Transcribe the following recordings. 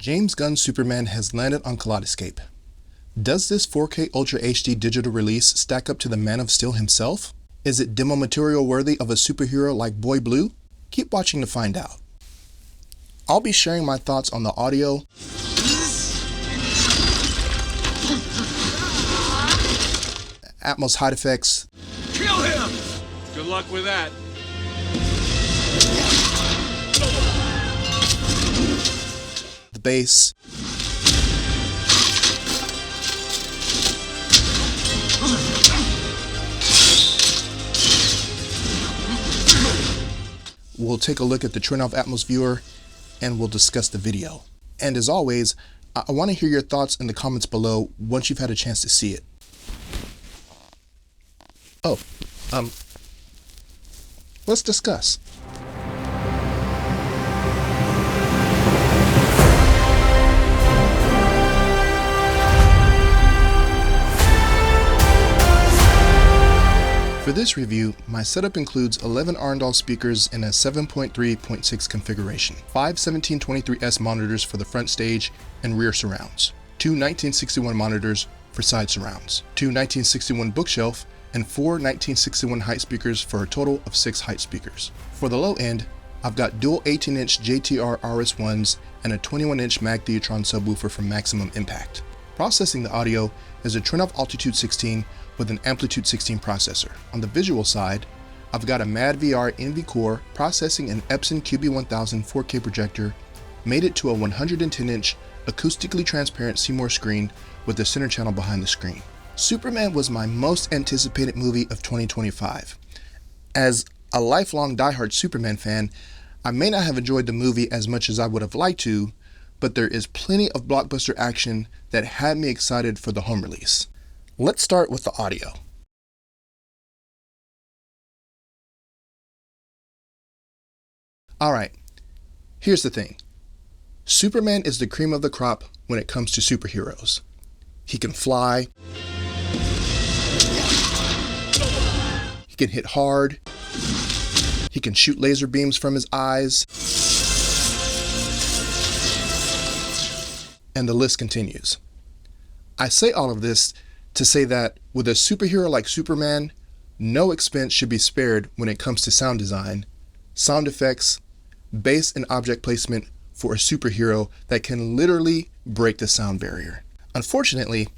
James Gunn's Superman has landed on Kaleidoscape. Does this 4K Ultra HD digital release stack up to the Man of Steel himself? Is it demo material worthy of a superhero like Boy Blue? Keep watching to find out. I'll be sharing my thoughts on the audio, Atmos hide effects, Kill him! Good luck with that. the bass, we'll take a look at the Trinnov Atmos viewer, and we'll discuss the video. And as always, I want to hear your thoughts in the comments below once you've had a chance to see it. Oh, let's discuss. For this review, my setup includes 11 Arendal speakers in a 7.3.6 configuration, 5 1723S monitors for the front stage and rear surrounds, 2 1961 monitors for side surrounds, 2 1961 bookshelf, and 4 1961 height speakers for a total of 6 height speakers. For the low end, I've got dual 18-inch JTR RS1s and a 21-inch Mag Theatron subwoofer from Maximum Impact. Processing the audio is a Trinnov Altitude 16 with an Amplitude 16 processor. On the visual side, I've got a MadVR NV Core processing an Epson QB1000 4K projector, made it to a 110-inch acoustically transparent CMOS screen with the center channel behind the screen. Superman was my most anticipated movie of 2025. As a lifelong diehard Superman fan, I may not have enjoyed the movie as much as I would have liked to, but there is plenty of blockbuster action that had me excited for the home release. Let's start with the audio. Alright, here's the thing. Superman is the cream of the crop when it comes to superheroes. He can fly, he can hit hard, he can shoot laser beams from his eyes, and the list continues. I say all of this to say that with a superhero like Superman, no expense should be spared when it comes to sound design, sound effects, bass and object placement for a superhero that can literally break the sound barrier. Unfortunately,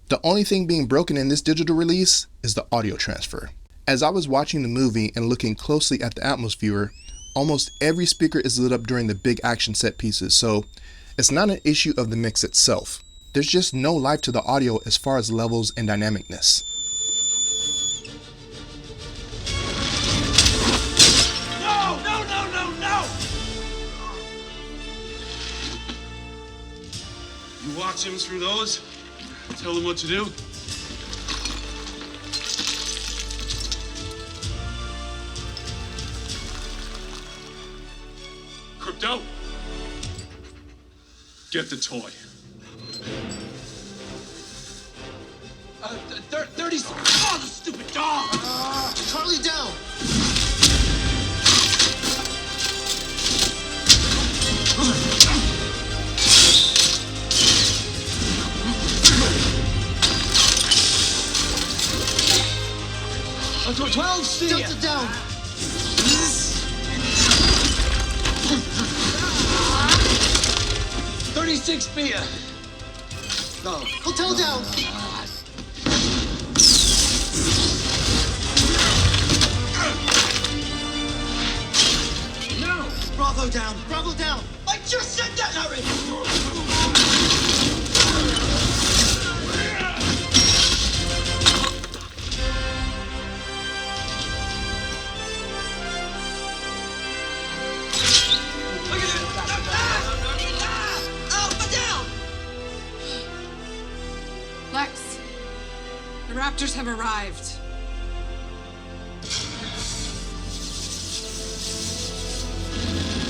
the only thing being broken in this digital release is the audio transfer. As I was watching the movie and looking closely at the Atmos viewer, almost every speaker is lit up during the big action set pieces, so it's not an issue of the mix itself. There's just no life to the audio as far as levels and dynamicness. No! No, no, no, no! You watch him through those? Tell him what to do? Crypto? Get the toy. 30. Oh, the stupid dog! Charlie down! Oh, 12 C! Delta down! 36 B! No. Hotel down! No! Bravo down! Bravo down! I just said that already! Lex, the Raptors have arrived.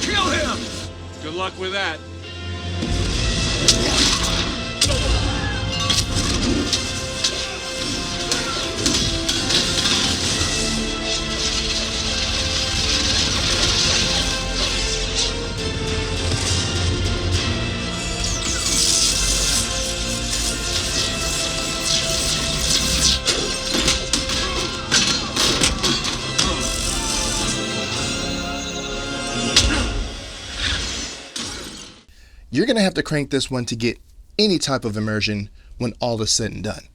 Kill him! Good luck with that. You're going to have to crank this one to get any type of immersion when all is said and done.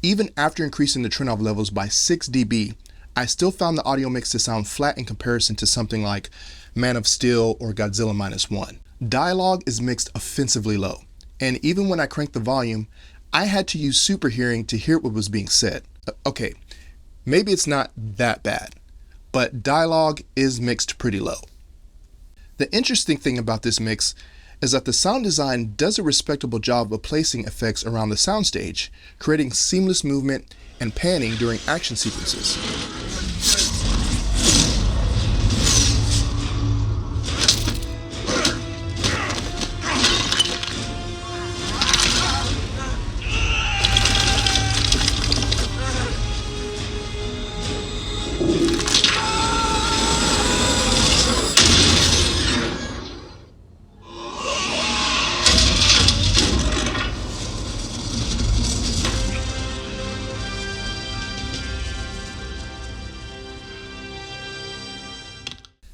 Even after increasing the Trinnov levels by 6 dB, I still found the audio mix to sound flat in comparison to something like Man of Steel or Godzilla -1. Dialogue is mixed offensively low, and even when I cranked the volume, I had to use super hearing to hear what was being said. Okay, maybe it's not that bad, but dialogue is mixed pretty low. The interesting thing about this mix is that the sound design does a respectable job of placing effects around the soundstage, creating seamless movement and panning during action sequences.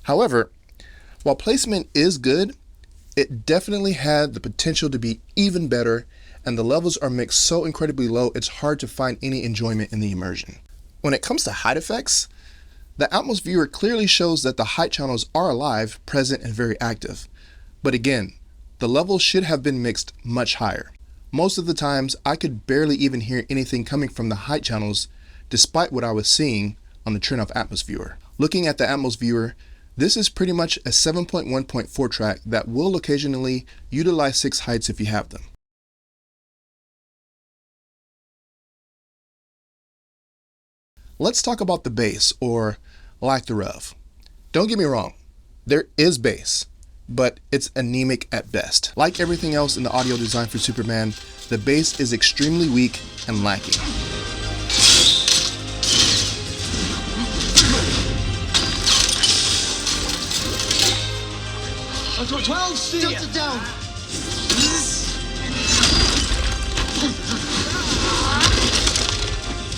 However, while placement is good, it definitely had the potential to be even better, and the levels are mixed so incredibly low it's hard to find any enjoyment in the immersion. When it comes to height effects, the Atmos viewer clearly shows that the height channels are alive, present, and very active. But again, the levels should have been mixed much higher. Most of the times, I could barely even hear anything coming from the height channels, despite what I was seeing on the Trinnov Atmos viewer. Looking at the Atmos viewer, this is pretty much a 7.1.4 track that will occasionally utilize 6 heights if you have them. Let's talk about the bass, or lack thereof. Don't get me wrong, there is bass, but it's anemic at best. Like everything else in the audio design for Superman, the bass is extremely weak and lacking. That's 12 C. Tilt it down.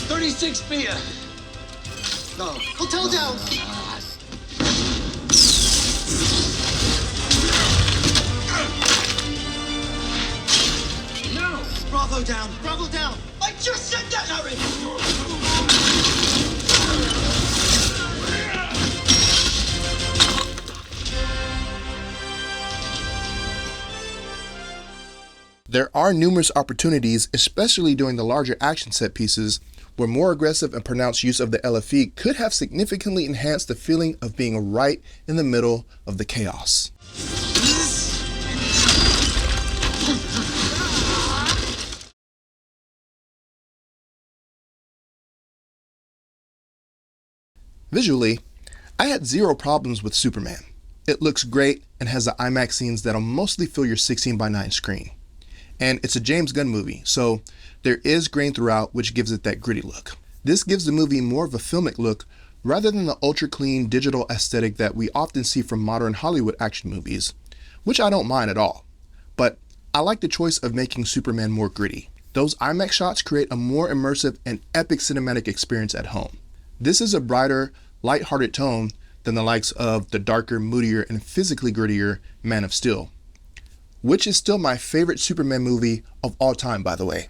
36 beer. No. Hotel down. No. Bravo down. Bravo down. I just said that, Harry. There are numerous opportunities, especially during the larger action set pieces, where more aggressive and pronounced use of the LFE could have significantly enhanced the feeling of being right in the middle of the chaos. Visually, I had zero problems with Superman. It looks great and has the IMAX scenes that'll mostly fill your 16:9 screen. And it's a James Gunn movie, so there is grain throughout, which gives it that gritty look. This gives the movie more of a filmic look rather than the ultra clean digital aesthetic that we often see from modern Hollywood action movies, which I don't mind at all. But I like the choice of making Superman more gritty. Those IMAX shots create a more immersive and epic cinematic experience at home. This is a brighter, light-hearted tone than the likes of the darker, moodier, and physically grittier Man of Steel, which is still my favorite Superman movie of all time, by the way.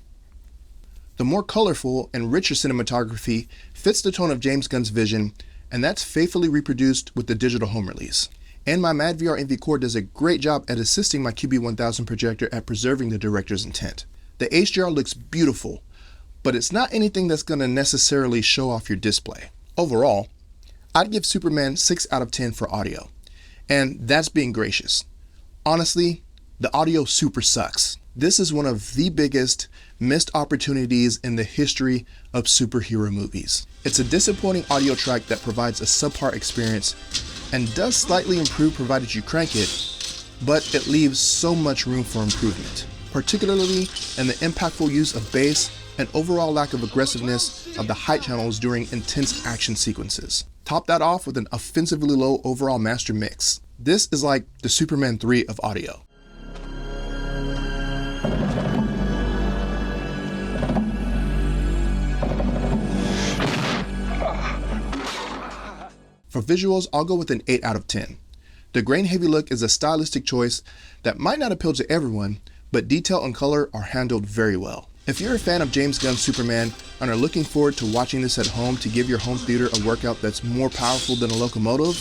The more colorful and richer cinematography fits the tone of James Gunn's vision, and that's faithfully reproduced with the digital home release. And my MadVR NV Core does a great job at assisting my QB1000 projector at preserving the director's intent. The HDR looks beautiful, but it's not anything that's going to necessarily show off your display. Overall, I'd give Superman 6 out of 10 for audio, and that's being gracious. Honestly, the audio super sucks. This is one of the biggest missed opportunities in the history of superhero movies. It's a disappointing audio track that provides a subpar experience and does slightly improve provided you crank it, but it leaves so much room for improvement, particularly in the impactful use of bass and overall lack of aggressiveness of the height channels during intense action sequences. Top that off with an offensively low overall master mix. This is like the Superman 3 of audio. For visuals, I'll go with an 8 out of 10. The grain-heavy look is a stylistic choice that might not appeal to everyone, but detail and color are handled very well. If you're a fan of James Gunn's Superman and are looking forward to watching this at home to give your home theater a workout that's more powerful than a locomotive,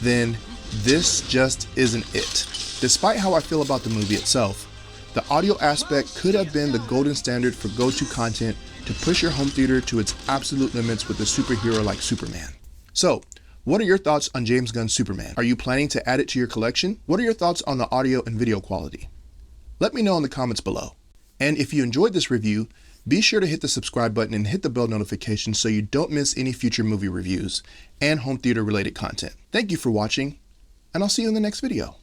then this just isn't it. Despite how I feel about the movie itself, the audio aspect could have been the golden standard for go-to content to push your home theater to its absolute limits with a superhero like Superman. So, what are your thoughts on James Gunn's Superman? Are you planning to add it to your collection? What are your thoughts on the audio and video quality? Let me know in the comments below. And if you enjoyed this review, be sure to hit the subscribe button and hit the bell notification so you don't miss any future movie reviews and home theater related content. Thank you for watching, and I'll see you in the next video.